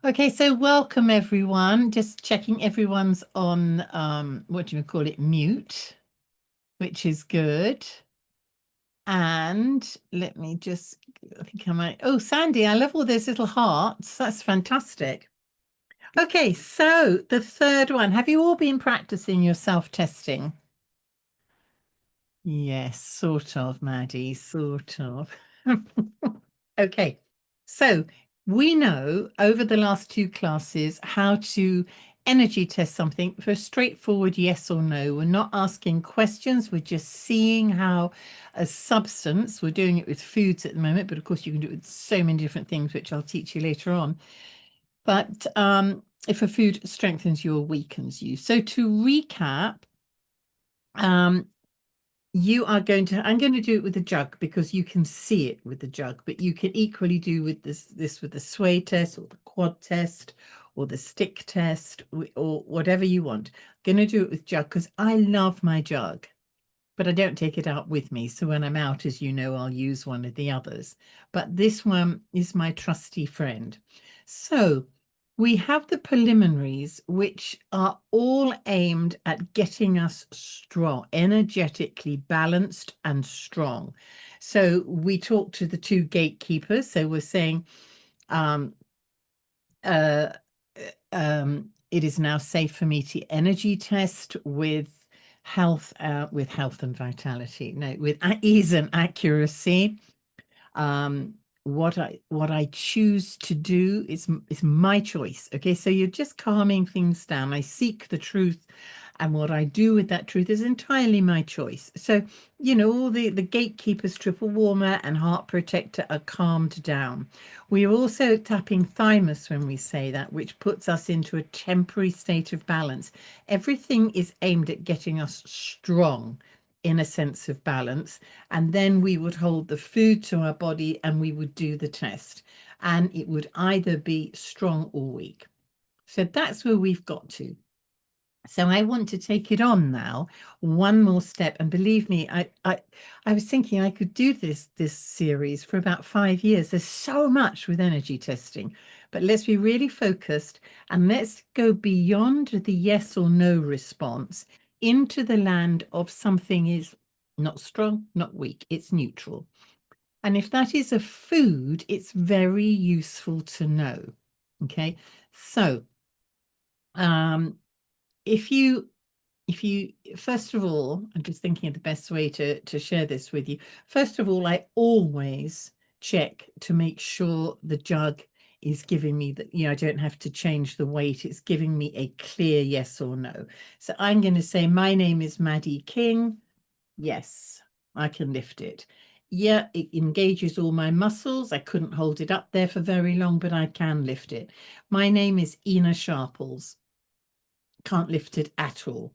Okay, so welcome everyone. Just checking everyone's on what do you call it, mute, which is good. And let me just I think I might oh Sandy, I love all those little hearts. That's fantastic. Okay, so the third one. Have you all been practicing your self-testing? Yes, sort of, Maddie, sort of. Okay, so we know over the last two classes how to energy test something for a straightforward yes or no. We're not asking questions, we're just seeing how a substance, we're doing it with foods at the moment, but of course you can do it with so many different things, which I'll teach you later on. But if a food strengthens you or weakens you. So to recap, um, I'm going to do it with the jug because you can see it with the jug, but you can equally do with this with the sway test or the quad test or the stick test or whatever you want. I'm going to do it with jug because I love my jug, but I don't take it out with me. So when I'm out, as you know, I'll use one of the others. But this one is my trusty friend. So we have the preliminaries, which are all aimed at getting us strong, energetically balanced and strong. So we talk to the two gatekeepers. So we're saying, um, uh, it is now safe for me to energy test with health and vitality. No, with ease and accuracy. Um, what I choose to do is my choice. Okay, so you're just calming things down. I seek the truth, and what I do with that truth is entirely my choice. So, all the gatekeepers, triple warmer and heart protector are calmed down. We are also tapping thymus when we say that, which puts us into a temporary state of balance. Everything is aimed at getting us strong in a sense of balance. And then we would hold the food to our body and we would do the test. And it would either be strong or weak. So that's where we've got to. So I want to take it on now, one more step. And believe me, I was thinking I could do this series for about 5 years. There's so much with energy testing, but let's be really focused and let's go beyond the yes or no response into the land of something is not strong, not weak, it's neutral. And if that is a food, it's very useful to know. Okay, so um, if you first of all, I'm just thinking of the best way to share this with you. First of all, I always check to make sure the jug is giving me that, I don't have to change the weight. It's giving me a clear yes or no. So I'm going to say, my name is Maddie King. Yes, I can lift it. Yeah, it engages all my muscles. I couldn't hold it up there for very long, but I can lift it. My name is Ina Sharples. Can't lift it at all.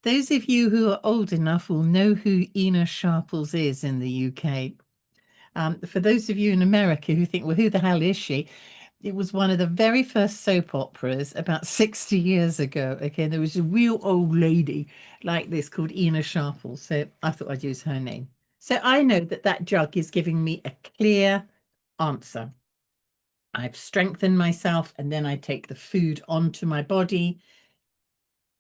Those of you who are old enough will know who Ina Sharples is in the UK. For those of you in America who think, well, who the hell is she? It was one of the very first soap operas about 60 years ago. Okay, there was a real old lady like this called Ina Sharples. So I thought I'd use her name. So I know that that jug is giving me a clear answer. I've strengthened myself and then I take the food onto my body.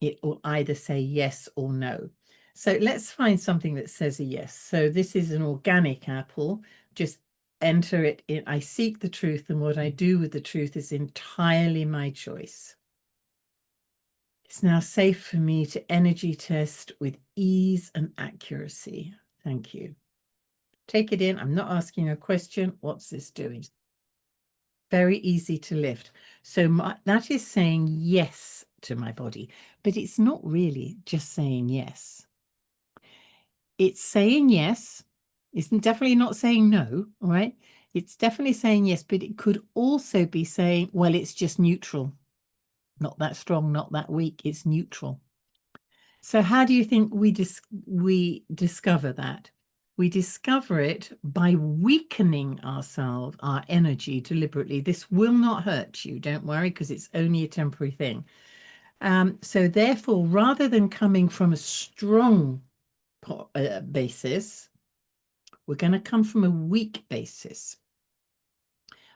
It will either say yes or no. So let's find something that says a yes. So this is an organic apple. Just enter it in. I seek the truth, and what I do with the truth is entirely my choice. It's now safe for me to energy test with ease and accuracy. Thank you. Take it in. I'm not asking a question. What's this doing? Very easy to lift. So that is saying yes to my body, but it's not really just saying yes. It's saying yes. It's definitely not saying no, all right? It's definitely saying yes, but it could also be saying, well, it's just neutral. Not that strong, not that weak. It's neutral. So how do you think we discover that? We discover it by weakening ourselves, our energy deliberately. This will not hurt you, don't worry, because it's only a temporary thing. So therefore, rather than coming from a strong basis, we're going to come from a weak basis.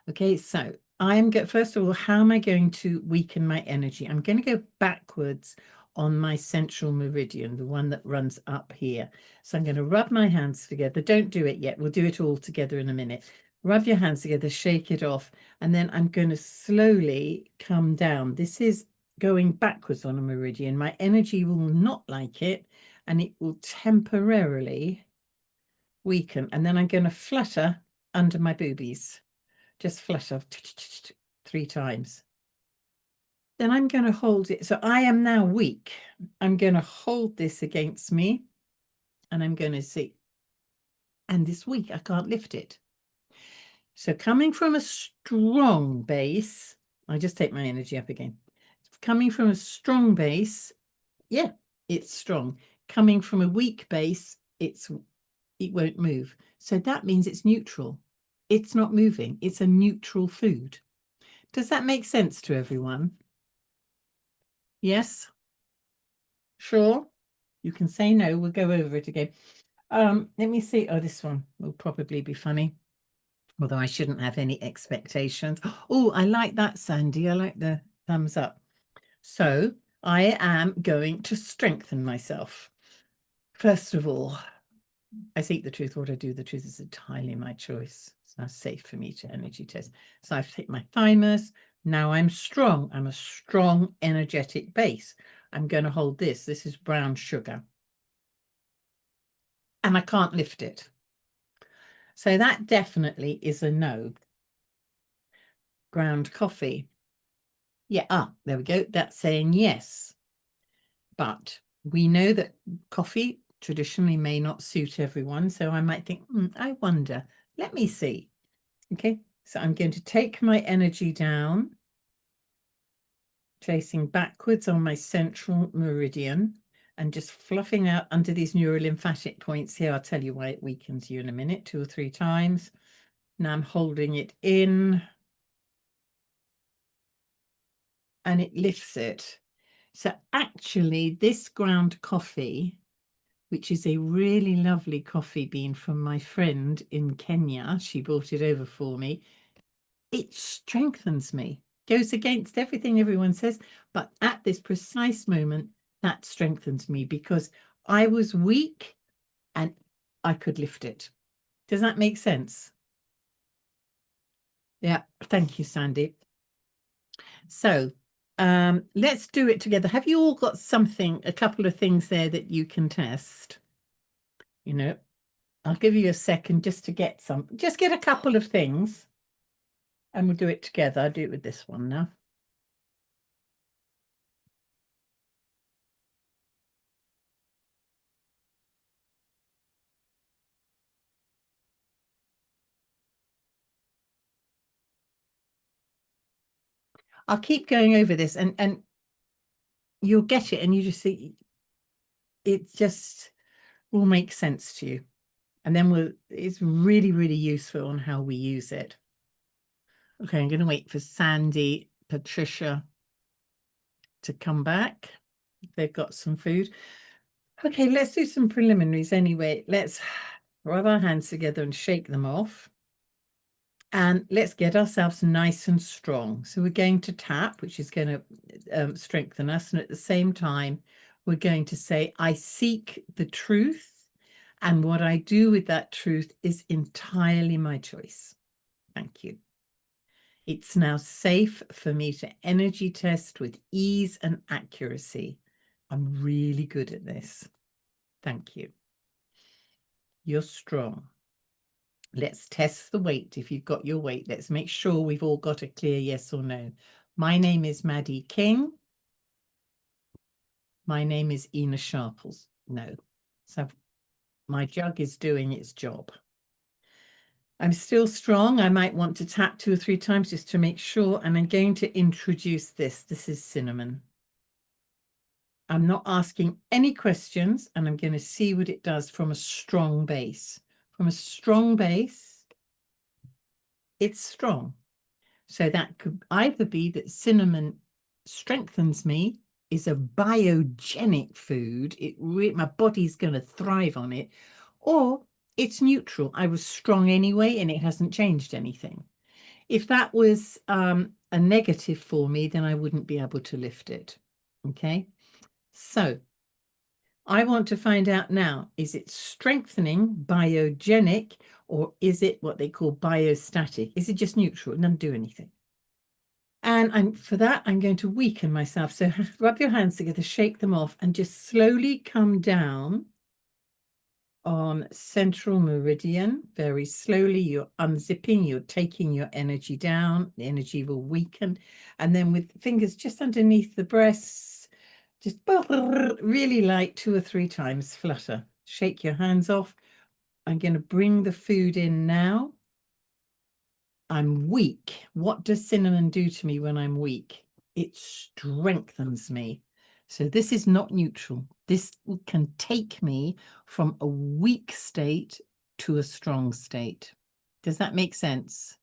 Okay, so first of all, how am I going to weaken my energy? I'm going to go backwards on my central meridian, the one that runs up here. So I'm going to rub my hands together. Don't do it yet. We'll do it all together in a minute. Rub your hands together, shake it off, and then I'm going to slowly come down. This is going backwards on a meridian. My energy will not like it, and it will temporarily weaken. And then I'm going to flutter under my boobies. Just flutter 3 times. Then I'm going to hold it. So I am now weak. I'm going to hold this against me, and I'm going to see. And this weak, I can't lift it. So coming from a strong base, I just take my energy up again. Coming from a strong base, yeah, it's strong. Coming from a weak base, it won't move. So that means it's neutral. It's not moving. It's a neutral food. Does that make sense to everyone? Yes? Sure? You can say no. We'll go over it again. Let me see. Oh, this one will probably be funny, although I shouldn't have any expectations. Oh, I like that, Sandy. I like the thumbs up. So I am going to strengthen myself. First of all, I seek the truth. What I do, the truth is entirely my choice. It's now safe for me to energy test. So I've taken my thymus. Now I'm strong. I'm a strong, energetic base. I'm going to hold this. This is brown sugar. And I can't lift it. So that definitely is a no. Ground coffee. Yeah, there we go. That's saying yes. But we know that coffee traditionally may not suit everyone. So I might think, I wonder, let me see. Okay, so I'm going to take my energy down, tracing backwards on my central meridian and just fluffing out under these neurolymphatic points here. I'll tell you why it weakens you in a minute, 2 or 3 times. Now I'm holding it in and it lifts it. So actually this ground coffee, which is a really lovely coffee bean from my friend in Kenya, she brought it over for me, it strengthens me. Goes against everything everyone says, but at this precise moment, that strengthens me because I was weak and I could lift it. Does that make sense? Yeah, thank you, Sandy. So let's do it together. Have you all got something, a couple of things there that you can test? You know, I'll give you a second just to get some, just get a couple of things and we'll do it together. I'll do it with this one now. I'll keep going over this and you'll get it and you just see it just will make sense to you. And then it's really, really useful on how we use it. Okay, I'm going to wait for Sandy, Patricia to come back. They've got some food. Okay, let's do some preliminaries anyway. Let's rub our hands together and shake them off. And let's get ourselves nice and strong. So we're going to tap, which is going to strengthen us. And at the same time, we're going to say, I seek the truth. And what I do with that truth is entirely my choice. Thank you. It's now safe for me to energy test with ease and accuracy. I'm really good at this. Thank you. You're strong. Let's test the weight. If you've got your weight, let's make sure we've all got a clear yes or no. My name is Maddie King. My name is Ina Sharples. No. So my jug is doing its job. I'm still strong. I might want to tap 2 or 3 times just to make sure. And I'm going to introduce this. This is cinnamon. I'm not asking any questions, and I'm going to see what it does from a strong base. From a strong base, it's strong. So that could either be that cinnamon strengthens me, is a biogenic food. My body's going to thrive on it, or it's neutral. I was strong anyway, and it hasn't changed anything. If that was a negative for me, then I wouldn't be able to lift it. Okay. So I want to find out now, is it strengthening, biogenic, or is it what they call biostatic? Is it just neutral? It doesn't do anything. And for that, I'm going to weaken myself. So rub your hands together, shake them off, and just slowly come down on central meridian. Very slowly, you're unzipping, you're taking your energy down. The energy will weaken. And then with fingers just underneath the breasts, just really light 2 or 3 times, flutter. Shake your hands off. I'm going to bring the food in now. I'm weak. What does cinnamon do to me when I'm weak? It strengthens me. So this is not neutral. This can take me from a weak state to a strong state. Does that make sense?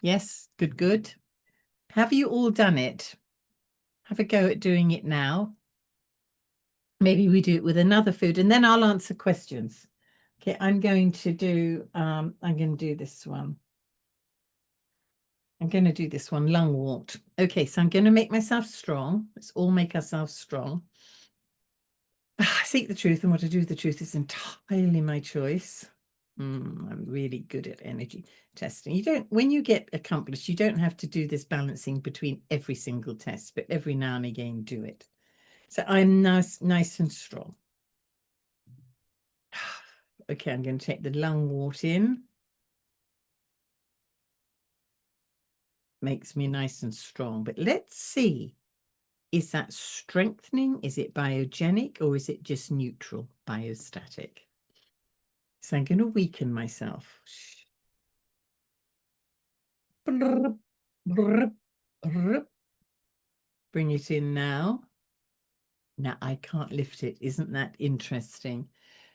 Yes, good, good. Have you all done it? Have a go at doing it now. Maybe we do it with another food and then I'll answer questions. Okay, I'm going to do this one. I'm going to do this one, lungwort. Okay, so I'm going to make myself strong. Let's all make ourselves strong. I seek the truth, and what I do with the truth is entirely my choice. I'm really good at energy testing. You don't, when you get accomplished, you don't have to do this balancing between every single test, but every now and again do it. So I'm nice and strong. Okay, I'm going to take the lungwort in. Makes me nice and strong. But let's see, is that strengthening? Is it biogenic or is it just neutral, biostatic? So I'm going to weaken myself. Bring it in now. Now I can't lift it. Isn't that interesting?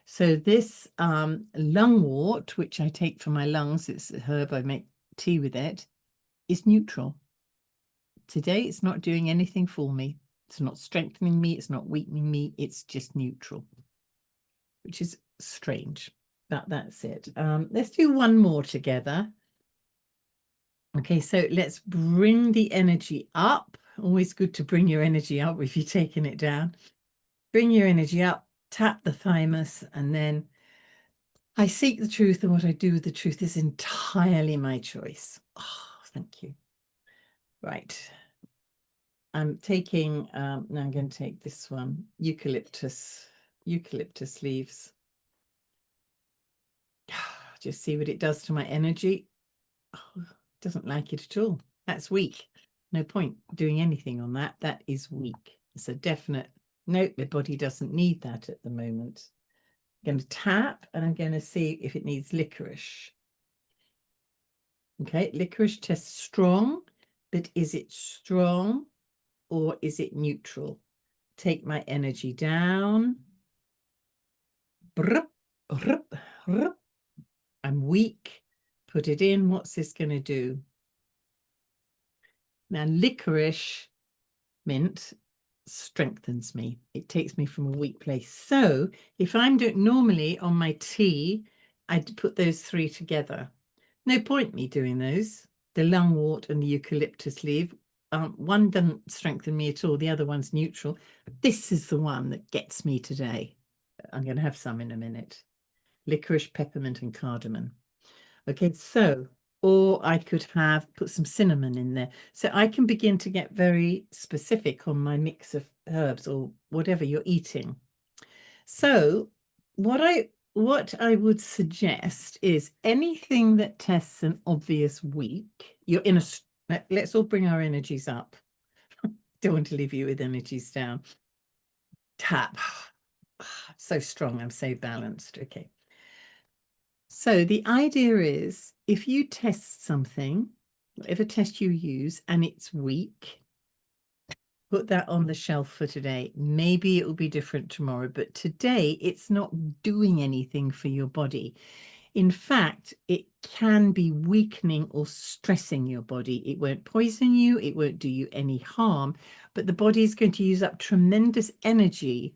So this lungwort, which I take for my lungs, it's a herb, I make tea with it, is neutral. Today, it's not doing anything for me. It's not strengthening me. It's not weakening me. It's just neutral, which is strange, but that's it. Let's do one more together. Okay, so let's bring the energy up. Always good to bring your energy up if you're taking it down. Bring your energy up, tap the thymus, and then I seek the truth, and what I do with the truth is entirely my choice. Oh, thank you. Right. I'm taking, now I'm going to take this one, eucalyptus leaves. Just see what it does to my energy. Oh, doesn't like it at all. That's weak. No point doing anything on that. That is weak. It's a definite, nope, the body doesn't need that at the moment. I'm going to tap and I'm going to see if it needs licorice. Okay, licorice tests strong, but is it strong or is it neutral? Take my energy down. I'm weak. Put it in. What's this going to do? Now, licorice mint strengthens me. It takes me from a weak place. So if I'm doing normally on my tea, I'd put those 3 together. No point me doing those. The lungwort and the eucalyptus leaf. One doesn't strengthen me at all. The other one's neutral. This is the one that gets me today. I'm going to have some in a minute. Licorice, peppermint, and cardamom. Okay, so, or I could have put some cinnamon in there. So I can begin to get very specific on my mix of herbs or whatever you're eating. So what I would suggest is anything that tests an obvious weak, you're in a, let's all bring our energies up. Don't want to leave you with energies down. Tap. So strong, I'm so balanced. Okay. So the idea is if you test something, whatever test you use, and it's weak, put that on the shelf for today. Maybe it will be different tomorrow, but today it's not doing anything for your body. In fact, it can be weakening or stressing your body. It won't poison you, it won't do you any harm, but the body is going to use up tremendous energy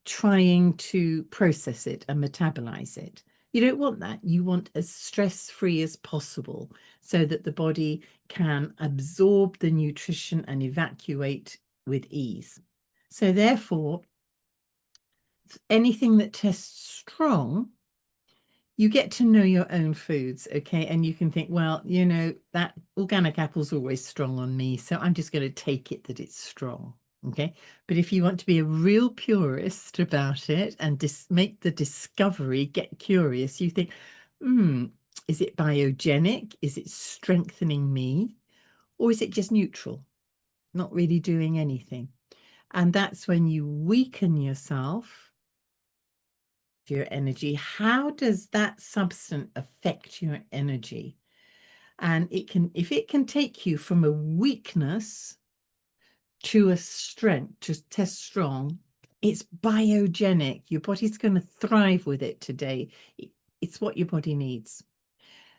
trying to process it and metabolize it. You don't want that. You want as stress-free as possible so that the body can absorb the nutrition and evacuate with ease. So therefore, anything that tests strong, you get to know your own foods, okay? And you can think, well, you know, that organic apple's always strong on me, so I'm just going to take it that it's strong, okay? But if you want to be a real purist about it and make the discovery, get curious, you think, is it biogenic? Is it strengthening me? Or is it just neutral, not really doing anything? And that's when you weaken yourself, your energy. How does that substance affect your energy? And it can, if it can take you from a weakness to a strength, to test strong, it's biogenic. Your body's going to thrive with it today. It's what your body needs.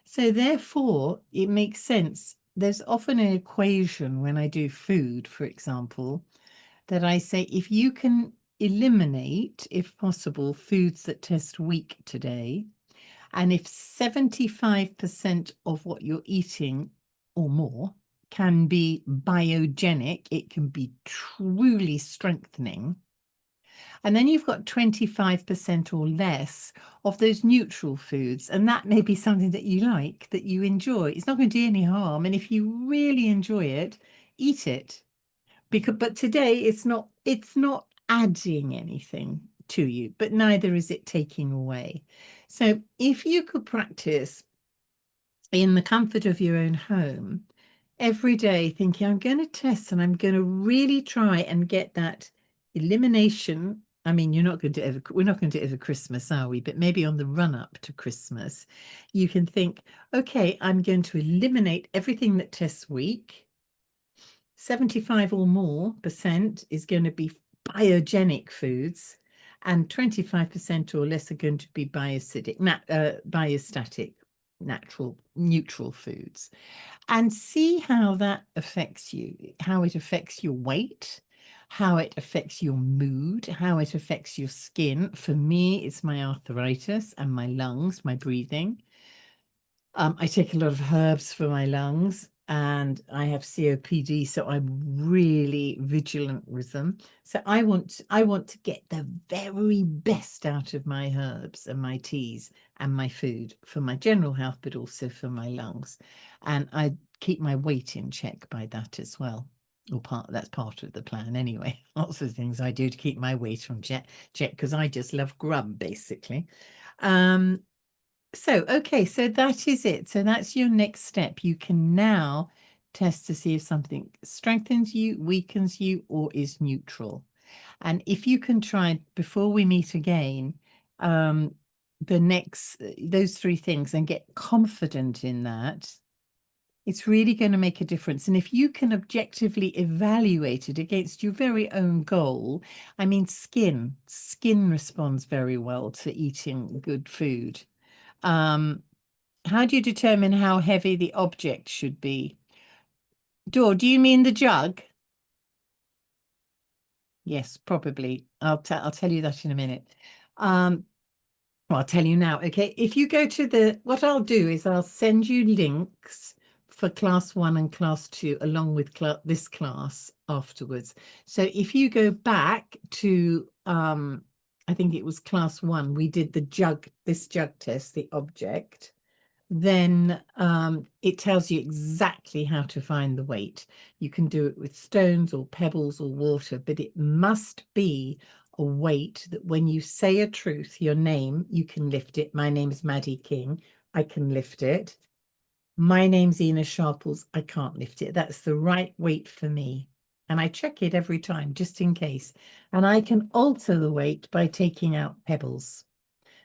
So therefore, it makes sense. There's often an equation when I do food, for example, that I say, if you can eliminate, if possible, foods that test weak today, and if 75% of what you're eating or more can be biogenic, it can be truly strengthening. And then you've got 25% or less of those neutral foods. And that may be something that you like, that you enjoy. It's not going to do any harm. And if you really enjoy it, eat it. But today it's not adding anything to you, but neither is it taking away. So if you could practice in the comfort of your own home every day, thinking, I'm going to test and I'm going to really try and get that elimination. I mean, we're not going to do it over Christmas, are we? But maybe on the run up to Christmas, you can think, okay, I'm going to eliminate everything that tests weak. 75 or more percent is going to be biogenic foods, and 25% or less are going to be biocidic, biostatic, natural, neutral foods. And see how that affects you, how it affects your weight, how it affects your mood, how it affects your skin. For me, it's my arthritis and my lungs, my breathing. I take a lot of herbs for my lungs, and I have COPD, so I'm really vigilant with them. So I want to get the very best out of my herbs and my teas and my food for my general health, but also for my lungs. And I keep my weight in check by that as well. Or that's part of the plan anyway. Lots of things I do to keep my weight on check because I just love grub, basically. Okay, so that is it. So that's your next step. You can now test to see if something strengthens you, weakens you, or is neutral. And if you can try before we meet again, those three things and get confident in that, it's really going to make a difference. And if you can objectively evaluate it against your very own goal, I mean, skin responds very well to eating good food. How do you determine how heavy the object should be? Do you mean the jug? Yes, probably. I'll tell you that in a minute. Well, I'll tell you now. Okay, if you go to what I'll do is I'll send you links for class 1 and class 2 along with this class afterwards. So if you go back to I think it was class 1, we did this jug test, the object. Then it tells you exactly how to find the weight. You can do it with stones or pebbles or water, but it must be a weight that when you say a truth, your name, you can lift it. My name is Maddie King. I can lift it. My name's Ina Sharples. I can't lift it. That's the right weight for me. And I check it every time, just in case. And I can alter the weight by taking out pebbles.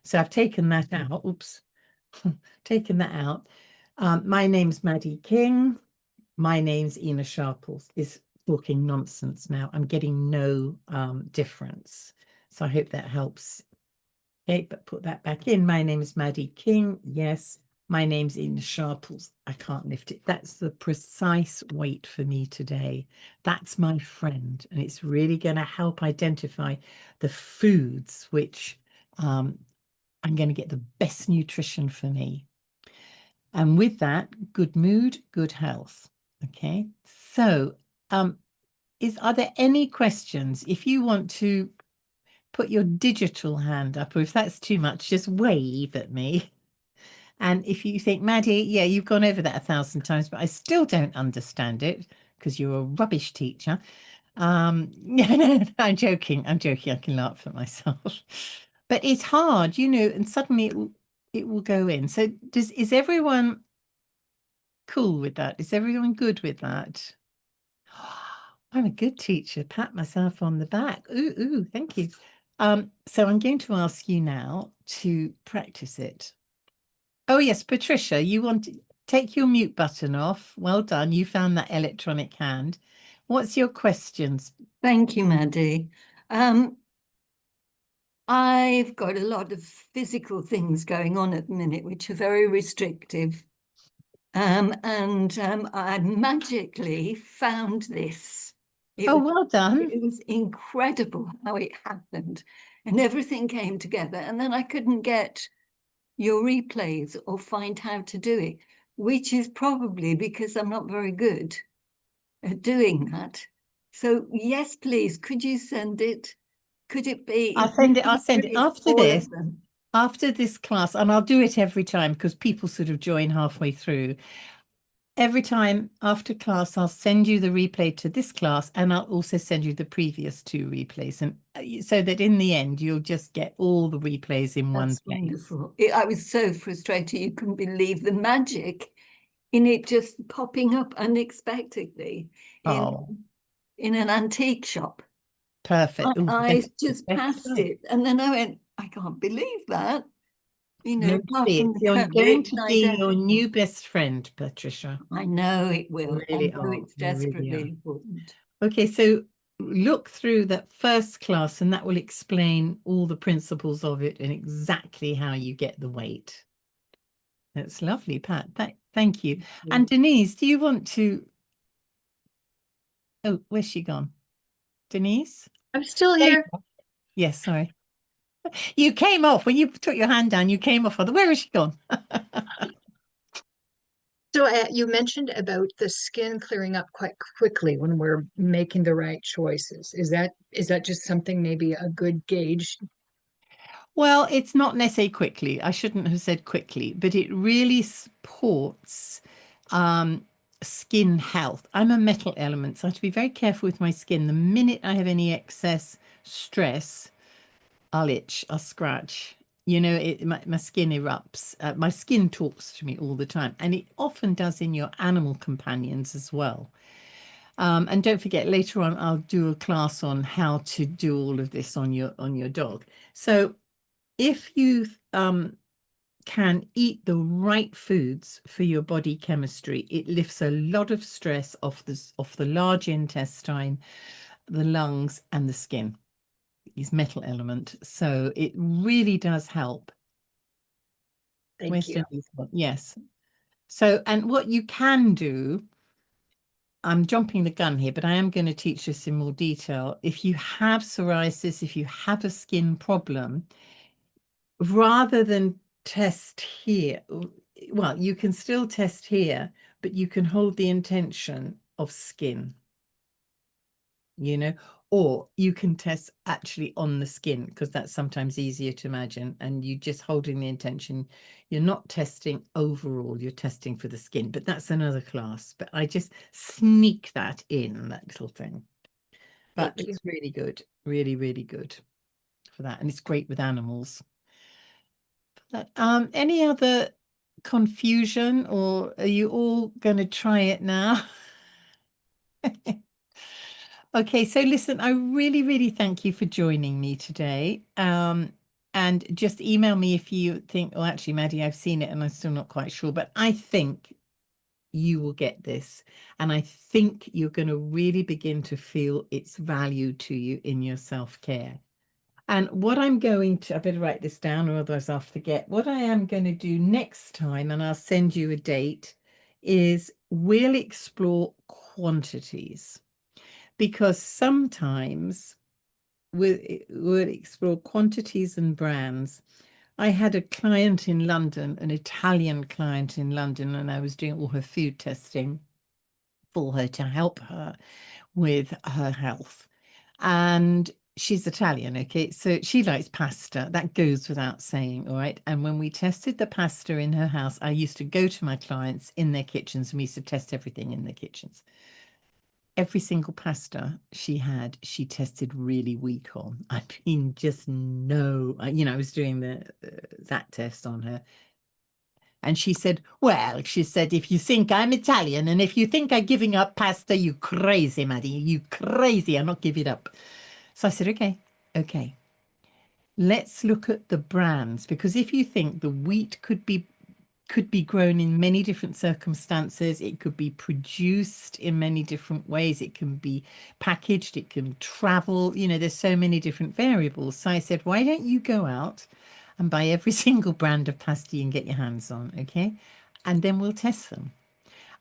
So I've taken that out. Oops. Taken that out. My name's Maddie King. My name's Ina Sharples. Is talking nonsense now. I'm getting no difference. So I hope that helps. Okay, but put that back in. My name is Maddie King. Yes. My name's Ina Sharples. I can't lift it. That's the precise weight for me today. That's my friend. And it's really going to help identify the foods which I'm going to get the best nutrition for me. And with that, good mood, good health. Okay. So, are there any questions? If you want to put your digital hand up, or if that's too much, just wave at me. And if you think, Maddie, yeah, you've gone over that 1,000 times, but I still don't understand it because you're a rubbish teacher. Yeah, no, I'm joking. I'm joking. I can laugh at myself. But it's hard, and suddenly it will go in. So is everyone cool with that? Is everyone good with that? I'm a good teacher. Pat myself on the back. Ooh, thank you. So I'm going to ask you now to practice it. Oh, yes, Patricia, you want to take your mute button off. Well done. You found that electronic hand. What's your questions? Thank you, Maddie. I've got a lot of physical things going on at the minute, which are very restrictive. I magically found this. Oh, well done. It was incredible how it happened, and everything came together. And then I couldn't get your replays or find how to do it, which is probably because I'm not very good at doing that. So yes, please, could you send it? Could it be? I'll send it after All this. of them. After this class, and I'll do it every time because people sort of join halfway through. Every time after class, I'll send you the replay to this class, and I'll also send you the previous two replays, and so that in the end, you'll just get all the replays in one That's place. wonderful. I was so frustrated. You couldn't believe the magic in it just popping up unexpectedly Oh, in an antique shop. perfect. Ooh, I the just best passed time. it, and then I went, I can't believe that. Apart See, from it's the you're cover, going it's to be your identical. new best friend, Patricia. I know it You will. I really know are. it's You really desperately are. important. Okay, so look through that first class, and that will explain all the principles of it and exactly how you get the weight. That's lovely, Pat. Thank you. And Denise, do you want to? Oh, where's she gone? Denise? I'm still here. Yes, sorry. You came off when you took your hand down. You came off. Where is she gone? So you mentioned about the skin clearing up quite quickly when we're making the right choices. Is that just something maybe a good gauge? Well, it's not necessarily quickly. I shouldn't have said quickly, but it really supports skin health. I'm a metal element, so I have to be very careful with my skin. The minute I have any excess stress, I'll itch, I'll scratch. My skin erupts. My skin talks to me all the time, and it often does in your animal companions as well. And don't forget, later on, I'll do a class on how to do all of this on your dog. So if you can eat the right foods for your body chemistry, it lifts a lot of stress off the large intestine, the lungs, and the skin. Is metal element, so it really does help. Thank you. Yes. So, and what you can do, I'm jumping the gun here, but I am going to teach this in more detail. If you have psoriasis, if you have a skin problem, rather than test here, well, you can still test here, but you can hold the intention of skin, or you can test actually on the skin because that's sometimes easier to imagine. And you just holding the intention, you're not testing overall, you're testing for the skin, but that's another class. But I just sneak that in, that little thing. But Thank you. it's really good, really, really good for that. And it's great with animals. Any other confusion, or are you all going to try it now? Okay, so listen, I really, really thank you for joining me today. And just email me if you think, oh, actually, Maddie, I've seen it and I'm still not quite sure, but I think you will get this. And I think you're going to really begin to feel its value to you in your self-care. And what I'm going to, I better write this down or otherwise I'll forget. What I am going to do next time, and I'll send you a date, is we'll explore quantities. Because sometimes we'll explore quantities and brands, I had a client in London, an Italian client in London, and I was doing all her food testing for her to help her with her health. And she's Italian, okay? So she likes pasta. That goes without saying, all right? And when we tested the pasta in her house, I used to go to my clients in their kitchens and we used to test everything in their kitchens. Every single pasta she had, she tested really weak on. I mean, just no, I was doing the that test on her. And she said, well, she said, if you think I'm Italian and if you think I'm giving up pasta, you crazy, Maddie, you crazy. I'm not giving it up. So I said, okay. Let's look at the brands, because if you think the wheat could be grown in many different circumstances, it could be produced in many different ways, it can be packaged, it can travel, there's so many different variables. So I said, why don't you go out and buy every single brand of pasta you can get your hands on, okay? And then we'll test them.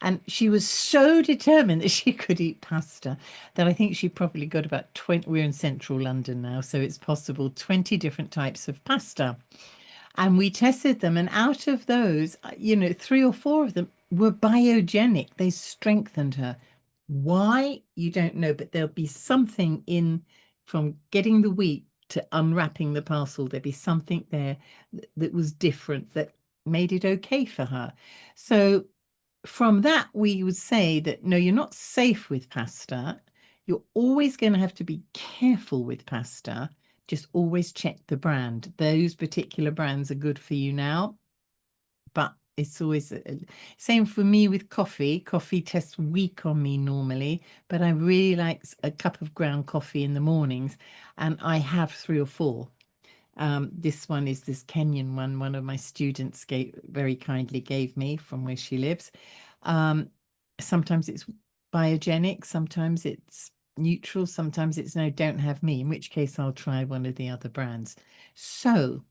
And she was so determined that she could eat pasta that I think she probably got about 20. We're in central London now, so it's possible 20 different types of pasta. And we tested them, and out of those, 3 or 4 of them were biogenic. They strengthened her. Why? You don't know, but there'll be something in from getting the wheat to unwrapping the parcel. There'd be something there that was different that made it okay for her. So from that, we would say that no, you're not safe with pasta. You're always going to have to be careful with pasta. Just always check the brand. Those particular brands are good for you now, but it's always same for me with coffee. Coffee tests weak on me normally, but I really like a cup of ground coffee in the mornings, and I have 3 or 4. This one is this Kenyan one of my students very kindly gave me from where she lives. Sometimes it's biogenic, sometimes it's neutral, sometimes it's no, don't have me, in which case I'll try one of the other brands. So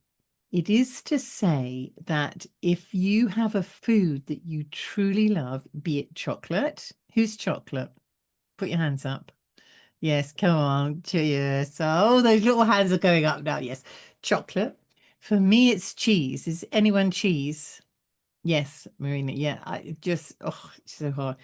it is to say that if you have a food that you truly love, be it chocolate, who's chocolate? Put your hands up. Yes, come on. Cheers. Oh, those little hands are going up now. Yes. Chocolate. For me, it's cheese. Is anyone cheese? Yes, Marina. Yeah, it's so hard.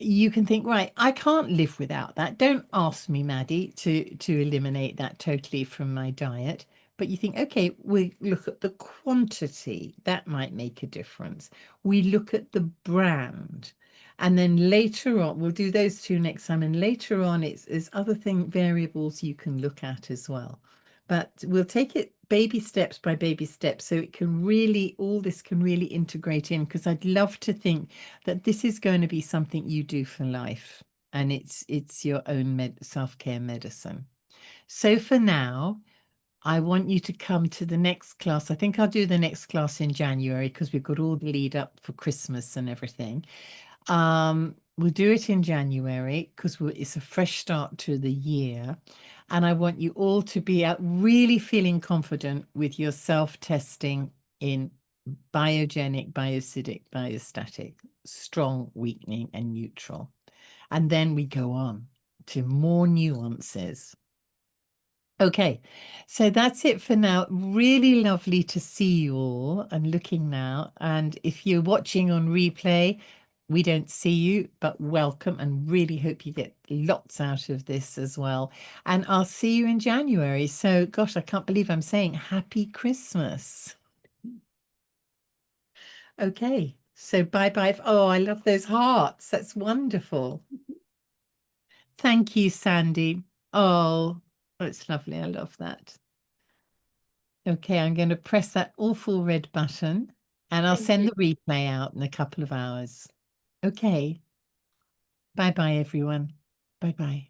You can think, right, I can't live without that. Don't ask me, Maddie, to eliminate that totally from my diet. But you think, okay, we look at the quantity. That might make a difference. We look at the brand. And then later on, we'll do those 2 next time. And later on, there's other variables you can look at as well. But we'll take it baby steps by baby steps, so it can really, all this can really integrate in, because I'd love to think that this is going to be something you do for life, and it's your own self-care medicine. So for now, I want you to come to the next class. I think I'll do the next class in January because we've got all the lead up for Christmas and everything. We'll do it in January because it's a fresh start to the year. And I want you all to be out really feeling confident with your self-testing in biogenic, biocidic, biostatic, strong, weakening, and neutral. And then we go on to more nuances. Okay, so that's it for now. Really lovely to see you all. I'm looking now. And if you're watching on replay, we don't see you, but welcome, and really hope you get lots out of this as well. And I'll see you in January. So, gosh, I can't believe I'm saying Happy Christmas. Okay, so bye-bye. Oh, I love those hearts. That's wonderful. Thank you, Sandy. Oh, it's lovely. I love that. Okay, I'm going to press that awful red button, and I'll send the replay out in a couple of hours. Okay. Bye-bye, everyone. Bye-bye.